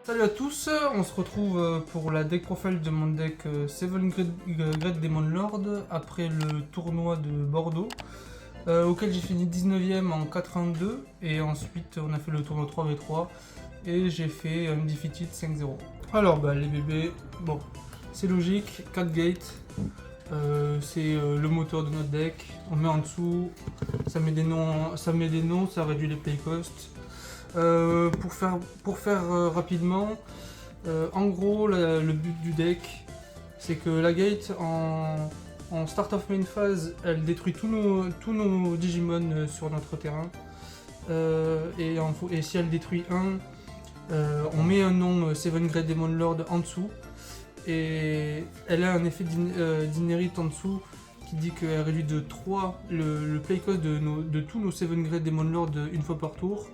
Salut à tous, on se retrouve pour la deck profile de mon deck 7 Great Demon Lord après le tournoi de Bordeaux auquel j'ai fini 19ème en 4-1-2 et ensuite on a fait le tournoi 3v3 et j'ai fait Undefeated 5-0. Alors les bébés, bon c'est logique, 4 gates, c'est le moteur de notre deck, on met en dessous, ça met des noms, ça réduit les play costs. Pour faire rapidement, en gros le but du deck c'est que la gate en start of main phase elle détruit tous nos Digimon sur notre terrain et si elle détruit un, on met un nom 7 Great Demon Lord en dessous et elle a un effet d'inherit en dessous qui dit qu'elle réduit de 3 le play cost de tous nos 7 Great Demon Lord une fois par tour.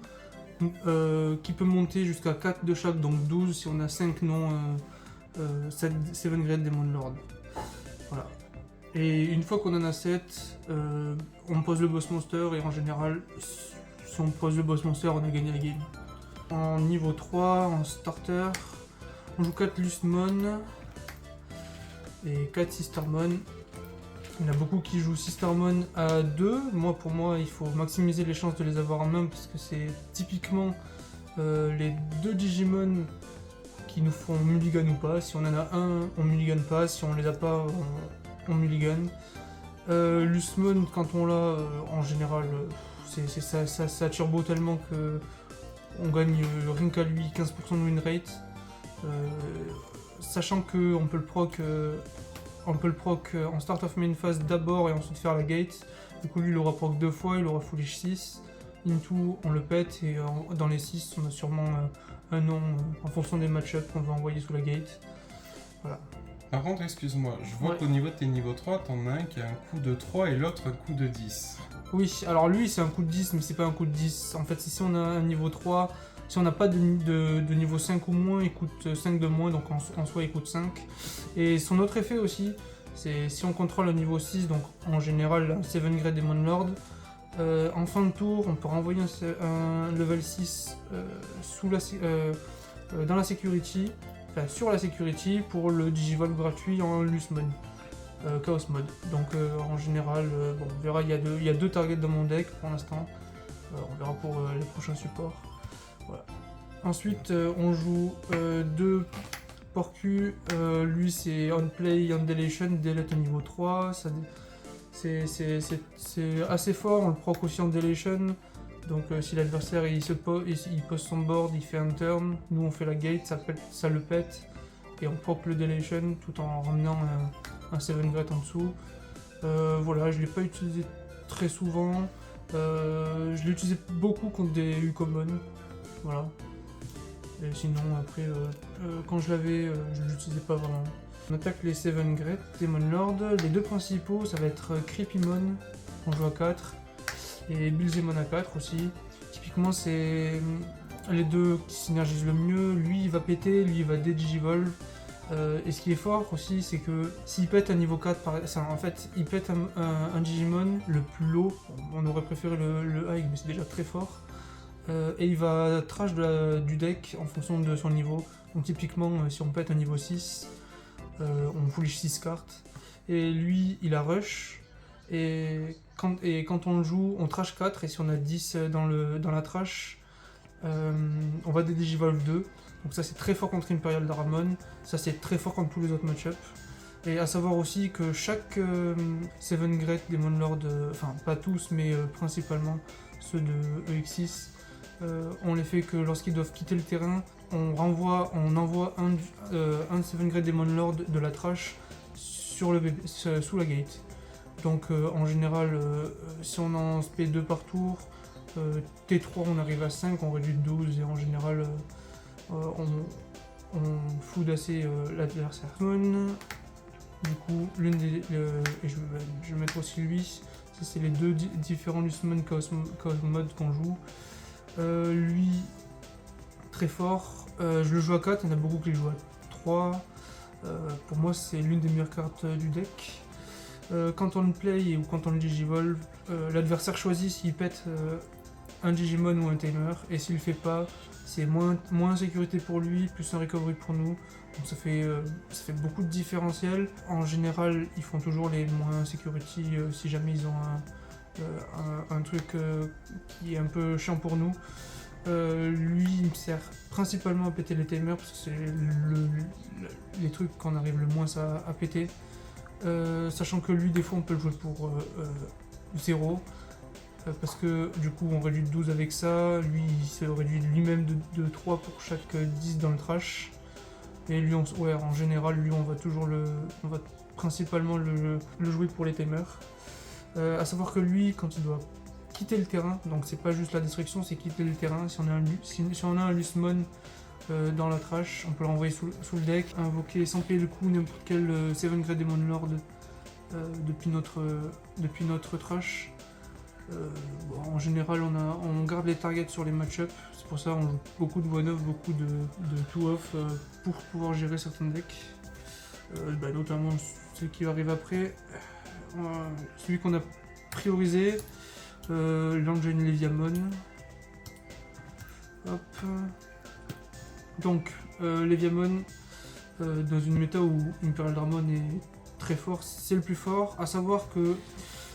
Qui peut monter jusqu'à 4 de chaque, donc 12 si on a 5 noms 7 Great Demon Lord. Voilà. Et une fois qu'on en a 7, on pose le boss monster et en général, si on pose le boss monster, on a gagné la game. En niveau 3, en starter, on joue 4 Lusmon et 4 Sistermon. Il y en a beaucoup qui jouent Sistermon à 2. Pour moi, il faut maximiser les chances de les avoir en main parce que c'est typiquement les 2 Digimon qui nous font mulligan ou pas. Si on en a un, on mulligan pas. Si on les a pas, on mulligan. Lusmon, quand on l'a, en général, ça turbo tellement que on gagne rien qu'à lui 15% de win rate. Sachant qu'on peut le proc. On peut le proc en start of main phase d'abord et ensuite faire la gate. Du coup lui il aura proc 2 fois, il aura foolish 6. Into on le pète et dans les 6 on a sûrement un nom en fonction des match-ups qu'on va envoyer sous la gate. Voilà. Par contre excuse-moi, je vois qu'au niveau de tes niveaux 3, t'en as un qui a un coup de 3 et l'autre un coup de 10. Oui, alors lui c'est un coup de 10 mais c'est pas un coup de 10. En fait si on a un niveau 3, si on n'a pas de niveau 5 ou moins, il coûte 5 de moins, donc en soi il coûte 5. Et son autre effet aussi, c'est si on contrôle le niveau 6, donc en général un 7 Great Demon Lord, en fin de tour on peut renvoyer un level 6 dans la security, enfin sur la security pour le Digivolve gratuit en Lusmon. Chaos mode. Donc en général, bon, on verra, il y a 2 targets dans mon deck pour l'instant. On verra pour les prochains supports. Voilà. Ensuite, on joue 2 Porcu. Lui, c'est On Play, On Delation, Delete au niveau 3. C'est assez fort. On le proc aussi en Delation. Donc, si l'adversaire il pose son board, il fait un turn. Nous, on fait la gate, ça le pète. Et on proc le Delation tout en ramenant un 7 Great en dessous. Voilà, je ne l'ai pas utilisé très souvent. Je l'ai utilisé beaucoup contre des Ucommon. Voilà. Et sinon, après, quand je l'avais, je ne l'utilisais pas vraiment. On attaque les 7 Great Demon Lord. Les 2 principaux, ça va être Creepymon, qu'on joue à 4, et Bullzemon à 4 aussi. Typiquement, c'est les 2 qui synergisent le mieux. Lui, il va péter, lui, il va dédigivolve. Et ce qui est fort aussi, c'est que s'il pète un niveau 4, en fait, il pète un Digimon le plus low. On aurait préféré le high, mais c'est déjà très fort. Et il va trash du deck en fonction de son niveau. Donc typiquement, si on pète un niveau 6, on foolish 6 cartes. Et lui, il a rush. Et quand on le joue, on trash 4. Et si on a 10 dans la trash, on va Digivolve 2. Donc ça c'est très fort contre Imperial Dramon. Ça c'est très fort contre tous les autres match-ups. Et à savoir aussi que chaque 7 Great Demon Lord, enfin pas tous, mais principalement ceux de EX6, on les fait que lorsqu'ils doivent quitter le terrain, on envoie un 7 Great Demon Lord de la trash sous la gate. Donc en général, si on en spé 2 par tour, T3 on arrive à 5, on réduit de 12 et en général on fout assez l'adversaire. Du coup, et je vais mettre aussi lui, ça c'est les 2 différents Lusmon Chaos mode qu'on joue. Lui, très fort, je le joue à 4, il y en a beaucoup qui le jouent à 3. Pour moi, c'est l'une des meilleures cartes du deck. Quand on le play ou quand on le digivolve, l'adversaire choisit s'il pète un Digimon ou un Tamer, et s'il le fait pas, c'est moins sécurité pour lui, plus un recovery pour nous. Donc ça fait beaucoup de différentiel. En général, ils font toujours les moins security si jamais ils ont un truc qui est un peu chiant pour nous. Lui, il me sert principalement à péter les timers parce que c'est les trucs qu'on arrive le moins à péter. Sachant que lui, des fois, on peut le jouer pour 0. Parce que du coup, on réduit de 12 avec ça. Lui, il se réduit lui-même de 3 pour chaque 10 dans le trash. Et lui, en général, lui, on va principalement le jouer pour les timers. À savoir que lui, quand il doit quitter le terrain, donc c'est pas juste la destruction, c'est quitter le terrain. Si on a un Lusmon dans la trash, on peut l'envoyer sous le deck, invoquer sans payer le coup n'importe quel 7 Grade Demon Lord depuis notre trash. En général, on garde les targets sur les match-ups, c'est pour ça on joue beaucoup de one-off, beaucoup de two-off pour pouvoir gérer certains decks. Notamment celui qui arrive après, celui qu'on a priorisé, l'Engine Leviamon. Hop. Donc, Leviamon, dans une méta où Imperial Dramon est très fort, c'est le plus fort, à savoir que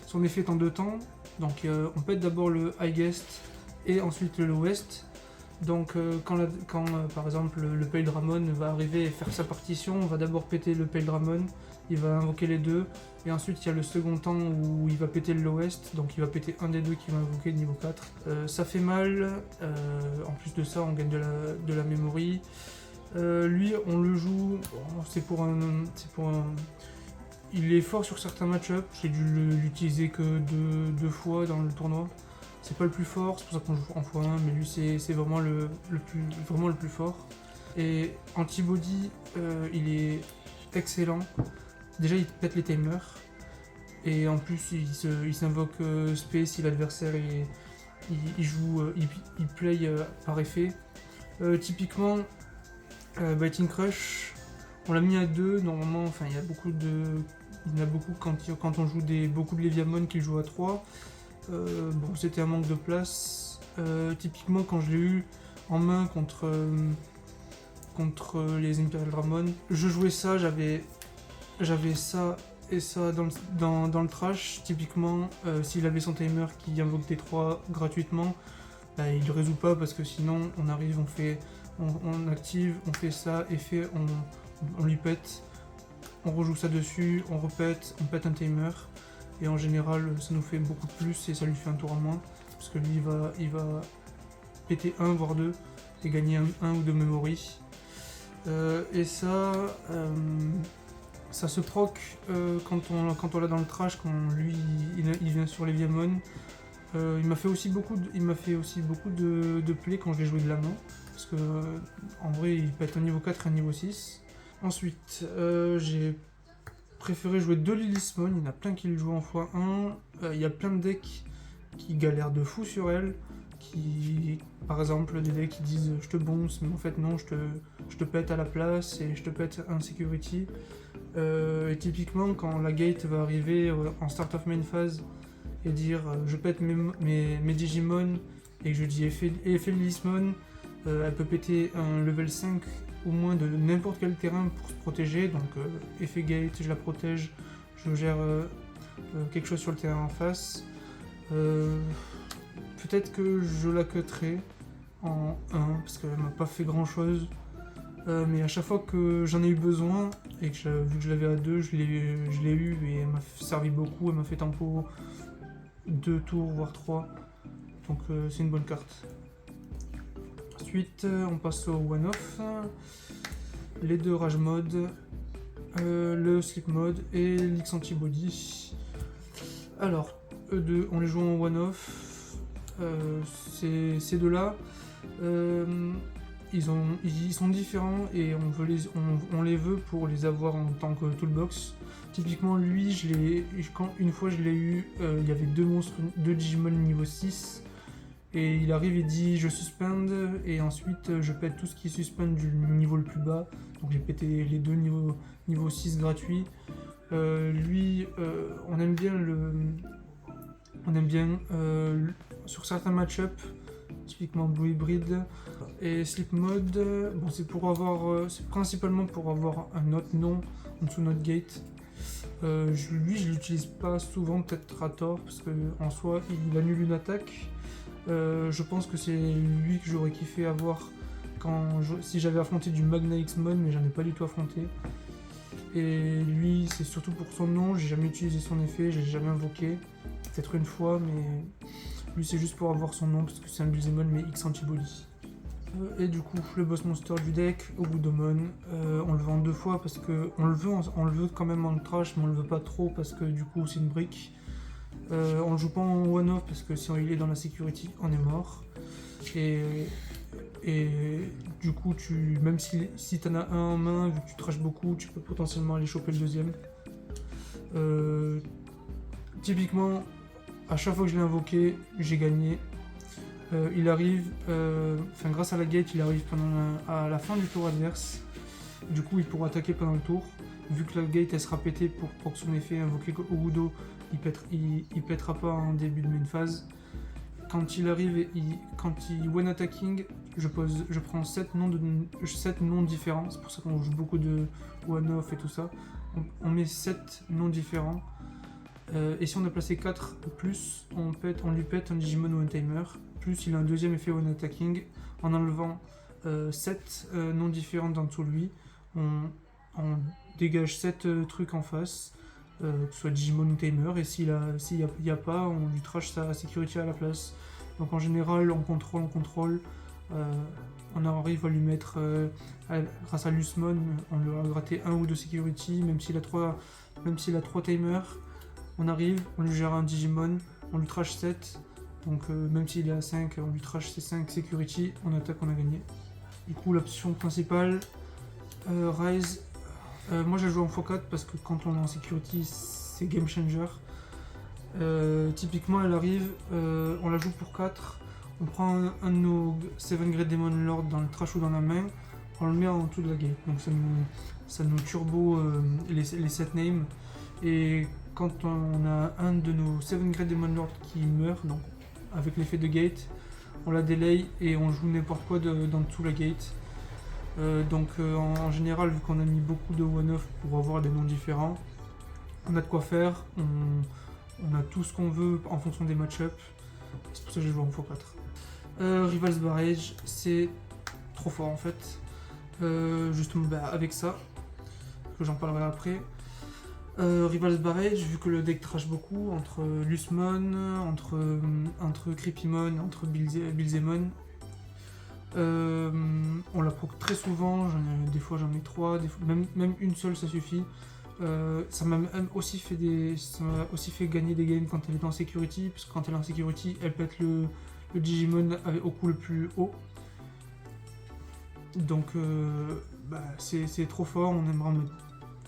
son effet est en 2 temps. Donc on pète d'abord le highest et ensuite le lowest. Donc quand par exemple le Pale Dramon va arriver et faire sa partition, on va d'abord péter le Pale Dramon, il va invoquer les deux, et ensuite il y a le second temps où il va péter le lowest, donc il va péter un des deux qui va invoquer de niveau 4. Ça fait mal, en plus de ça on gagne de la memory. Lui on le joue, c'est pour un... Il est fort sur certains match-ups, j'ai dû l'utiliser que deux fois dans le tournoi. C'est pas le plus fort, c'est pour ça qu'on joue en x1, mais lui c'est vraiment le plus fort. Et anti-body, il est excellent. Déjà il pète les timers, et en plus il s'invoque spé si l'adversaire il play par effet. Typiquement, Biting Crush, on l'a mis à 2, normalement, enfin il y en a beaucoup quand on joue beaucoup de Leviamon qui jouent à 3. C'était un manque de place. Typiquement quand je l'ai eu en main contre les Imperial Dramon, je jouais ça, j'avais ça et ça dans le trash. Typiquement, s'il avait son timer qui invoque des 3 gratuitement, il ne résout pas parce que sinon on arrive, on active, on fait ça, effet, on lui pète, on rejoue ça dessus, on repète, on pète un timer, et en général ça nous fait beaucoup de plus et ça lui fait un tour en moins, parce que lui il va péter 1 voire 2 et gagner 1 ou 2 memory. Et ça se proc quand on l'a dans le trash, quand lui il vient sur les Leviamon. Il m'a fait aussi beaucoup de play quand je l'ai joué de la main, parce que en vrai il pète un niveau 4 et un niveau 6. Ensuite, j'ai préféré jouer 2 Lilithmon, il y en a plein qui le jouent en x1. Il y a plein de decks qui galèrent de fou sur elle, par exemple des decks qui disent je te bonce, mais en fait non, je te pète à la place et je te pète un security. Et typiquement quand la gate va arriver en start of main phase et dire je pète mes Digimon et que je dis effet Lilithmon, elle peut péter un level 5 ou moins de n'importe quel terrain pour se protéger, donc effet gate, je la protège, je gère quelque chose sur le terrain en face. Peut-être que je la cutterai en 1 parce qu'elle m'a pas fait grand chose, mais à chaque fois que j'en ai eu besoin et que vu que je l'avais à 2, je l'ai eu et elle m'a servi beaucoup, elle m'a fait tempo 2 tours voire 3, donc c'est une bonne carte. Ensuite, on passe au one-off, les 2 rage mode, le sleep mode et l'X antibody. Alors, eux2, on les joue en one-off. Ces deux-là, ils sont différents et on les veut pour les avoir en tant que toolbox. Typiquement, lui, une fois je l'ai eu, il y avait 2 Digimon niveau 6. Et il arrive et dit je suspend, et ensuite je pète tout ce qui est suspend du niveau le plus bas. Donc j'ai pété les 2 niveau 6 gratuits. Lui, on aime bien sur certains match-up, typiquement Blue Hybrid et Sleep Mode, bon, c'est principalement pour avoir un autre nom en dessous de notre gate. Lui, je l'utilise pas souvent, peut-être à tort, parce qu'en soi, il annule une attaque. Je pense que c'est lui que j'aurais kiffé avoir si j'avais affronté du Magna X-Mon, mais j'en ai pas du tout affronté. Et lui, c'est surtout pour son nom, j'ai jamais utilisé son effet, j'ai jamais invoqué. Peut-être une fois, mais lui c'est juste pour avoir son nom, parce que c'est un Bilzemon, mais X Antibody. Et du coup, le boss monster du deck, Ogudomon, on le veut en 2 fois, parce que on le veut quand même en trash, mais on le veut pas trop, parce que du coup c'est une brique. On le joue pas en one-off, parce que si il est dans la security, on est mort. Et du coup, même si t'en as un en main, vu que tu trashes beaucoup, tu peux potentiellement aller choper le deuxième. Typiquement, à chaque fois que je l'ai invoqué, j'ai gagné. Il arrive, grâce à la gate, il arrive à la fin du tour adverse. Du coup, il pourra attaquer pendant le tour. Vu que la gate elle sera pétée pour que son effet invoqué Ogudo, il pètera pas en début de main phase. Quand il arrive, quand il when attacking, je prends 7 noms différents. C'est pour ça qu'on joue beaucoup de one-off et tout ça. On met 7 noms différents. Et si on a placé 4 ou plus, on lui pète un Digimon ou un timer. Plus il a un deuxième effet when attacking. En enlevant 7 noms différents d'en dessous de lui, on dégage 7 trucs en face. Que ce soit Digimon ou Tamer, et s'il n'y a pas, on lui trash sa security à la place. Donc en général, on contrôle, on arrive à lui mettre, grâce à Lusmon, on lui a gratté 1 ou 2 security, même s'il a 3 timers, on arrive, on lui gère un Digimon, on lui trash 7, donc même s'il est à 5, on lui trash ses 5 security, on attaque, on a gagné. Du coup, l'option principale, Rise. Moi je joue en x4 parce que quand on est en security c'est game changer. Typiquement elle arrive, on la joue pour 4, on prend un de nos 7 Great Demon Lord dans le trash ou dans la main, on le met en dessous de la gate, donc ça nous turbo les 7 names, et quand on a un de nos 7 Great Demon Lord qui meurt, donc avec l'effet de gate, on la delay et on joue n'importe quoi dans dessous la gate. En général, vu qu'on a mis beaucoup de one-off pour avoir des noms différents, on a de quoi faire, on a tout ce qu'on veut en fonction des match-up. C'est pour ça que je joue en x4. Rival's Barrage, c'est trop fort en fait. Justement avec ça, que j'en parlerai après. Rival's Barrage, vu que le deck trash beaucoup, entre Lusmon, entre Creepymon, entre Bilzemon, on la proc très souvent, des fois j'en ai 3, même une seule ça suffit. Ça m'a aussi fait gagner des games quand elle est en security, parce que quand elle est en security, elle pète le Digimon au coup le plus haut. Donc c'est trop fort, on aimerait en mettre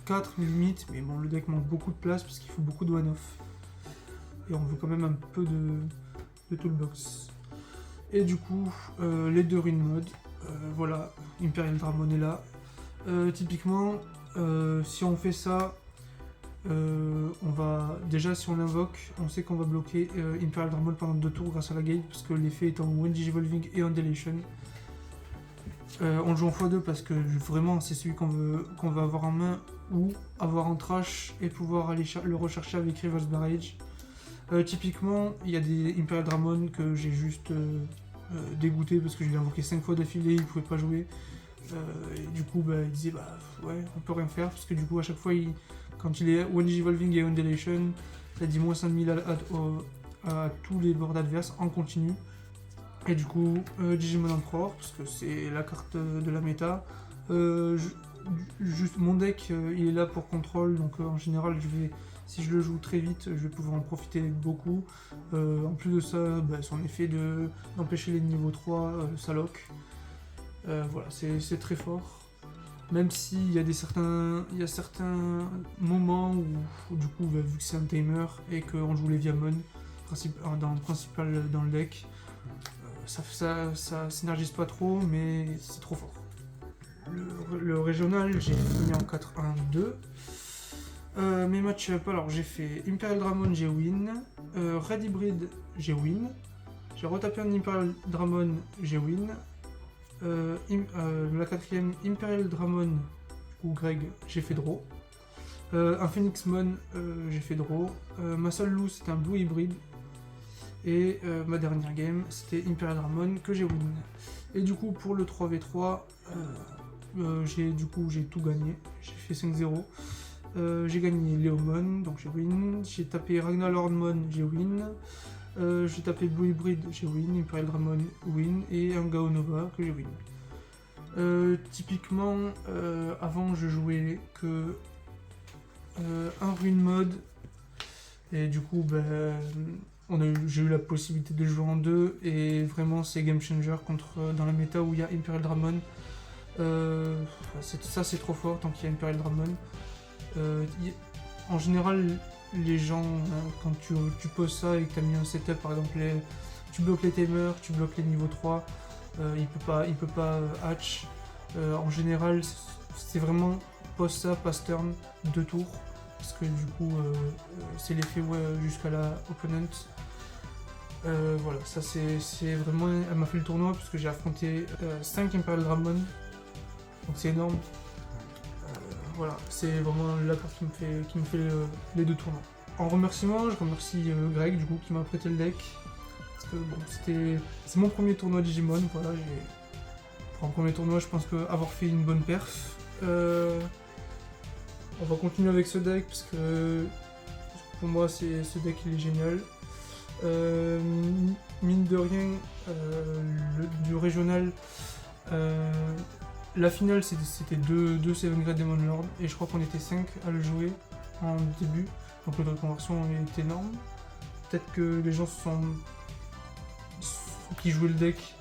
4 limite, mais bon, le deck manque beaucoup de place parce qu'il faut beaucoup de one-off. Et on veut quand même un peu de toolbox. Et du coup, les 2 rune mode, voilà, Imperial Dramon est là. Typiquement, si on fait ça, si on invoque, on sait qu'on va bloquer Imperial Dramon pendant 2 tours grâce à la gate, parce que l'effet est en One Digivolving et en Delation. On le joue en x2 parce que vraiment c'est celui qu'on veut avoir en main, ou avoir en trash et pouvoir aller le rechercher avec Rival's Barrage. Typiquement, il y a des Imperial Dramon que j'ai juste dégoûté parce que je l'ai invoqué 5 fois d'affilée, il pouvait pas jouer. Et du coup, il disait ouais, on peut rien faire parce que du coup, à chaque fois, quand il est One Digivolving et Undulation, ça dit moins 5000 à tous les boards adverses en continu. Et du coup, Digimon Emperor, parce que c'est la carte de la méta. Juste mon deck, il est là pour contrôle, donc en général, si je le joue très vite, je vais pouvoir en profiter beaucoup. En plus de ça, son effet d'empêcher les niveaux 3, ça lock. Voilà, c'est très fort. Même s'il y a certains moments où du coup, vu que c'est un timer et qu'on joue les Viamon principal dans le deck, ça synergise pas trop, mais c'est trop fort. Le régional, j'ai fini en 4-1-2. Mes match-up, alors j'ai fait Imperial Dramon, j'ai win. Red Hybrid, j'ai win. J'ai retapé un Imperial Dramon, j'ai win. La quatrième Imperial Dramon, ou Greg, j'ai fait draw. Un Phoenix Mon, j'ai fait draw. Ma seule loose, c'était un Blue Hybrid. Et ma dernière game, c'était Imperial Dramon que j'ai win. Et du coup, pour le 3v3, j'ai tout gagné. J'ai fait 5-0. J'ai gagné Leomon, donc j'ai win. J'ai tapé Ragnar Lordmon, j'ai win. J'ai tapé Blue Hybrid, j'ai win. Imperial Dramon, win. Et un Gaonova que j'ai win. Typiquement, avant je jouais que un Rune Mode. Et du coup, j'ai eu la possibilité de jouer en deux. Et vraiment, c'est game changer dans la méta où il y a Imperial Dramon. Ça, c'est trop fort tant qu'il y a Imperial Dramon. En général, les gens, quand tu poses ça et que tu as mis un setup, par exemple, tu bloques les tamers, tu bloques les niveaux 3, il peut pas hatch. En général, c'est vraiment pose ça, pass turn, 2 tours, parce que du coup, c'est l'effet jusqu'à la opponent. Voilà, ça c'est vraiment. Elle m'a fait le tournoi parce que j'ai affronté 5 Imperial Dramon, donc c'est énorme. Voilà, c'est vraiment la carte qui me fait les 2 tournois. En remerciement, je remercie Greg du coup qui m'a prêté le deck. Parce que bon, c'est mon premier tournoi Digimon, voilà, pour un premier tournoi, je pense avoir fait une bonne perf. On va continuer avec ce deck parce que pour moi ce deck il est génial. Mine de rien, du régional, la finale c'était 2 Seven Grade Demon Lord et je crois qu'on était 5 à le jouer en début, donc le taux de conversion est énorme. Peut-être que les gens qui jouaient le deck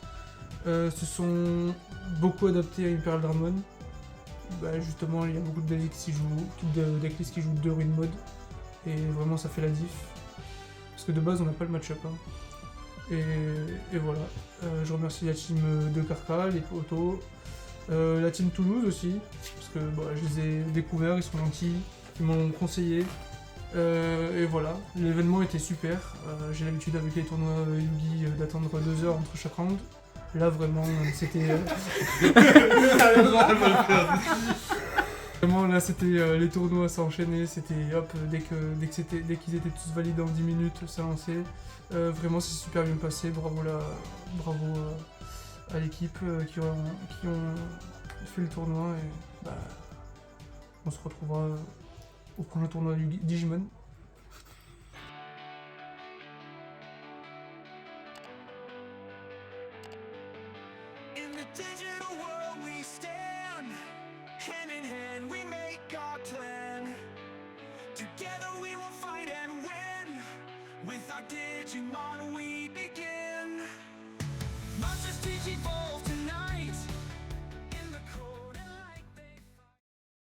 se sont beaucoup adaptés à Imperial Dramon. Justement, il y a beaucoup de decklists qui jouent 2 Rune Mode et vraiment ça fait la diff. Parce que de base on n'a pas le match-up. Et voilà. Je remercie la team de Carca, les potos, la team Toulouse aussi, parce que je les ai découverts, ils sont gentils, ils m'ont conseillé. Et voilà, l'événement était super. J'ai l'habitude avec les tournois Yugi d'attendre 2 heures entre chaque round. Là vraiment c'était. Vraiment là c'était les tournois s'enchaînaient, c'était hop, dès qu'ils étaient tous validés en 10 minutes, ça lançait. Vraiment c'est super bien passé, bravo à l'équipe qui ont fait le tournoi et on se retrouvera au prochain tournoi du Digimon. Hand in hand we make our plan. Together we will fight and win. With our Digimon we begin. Monsters Digimon.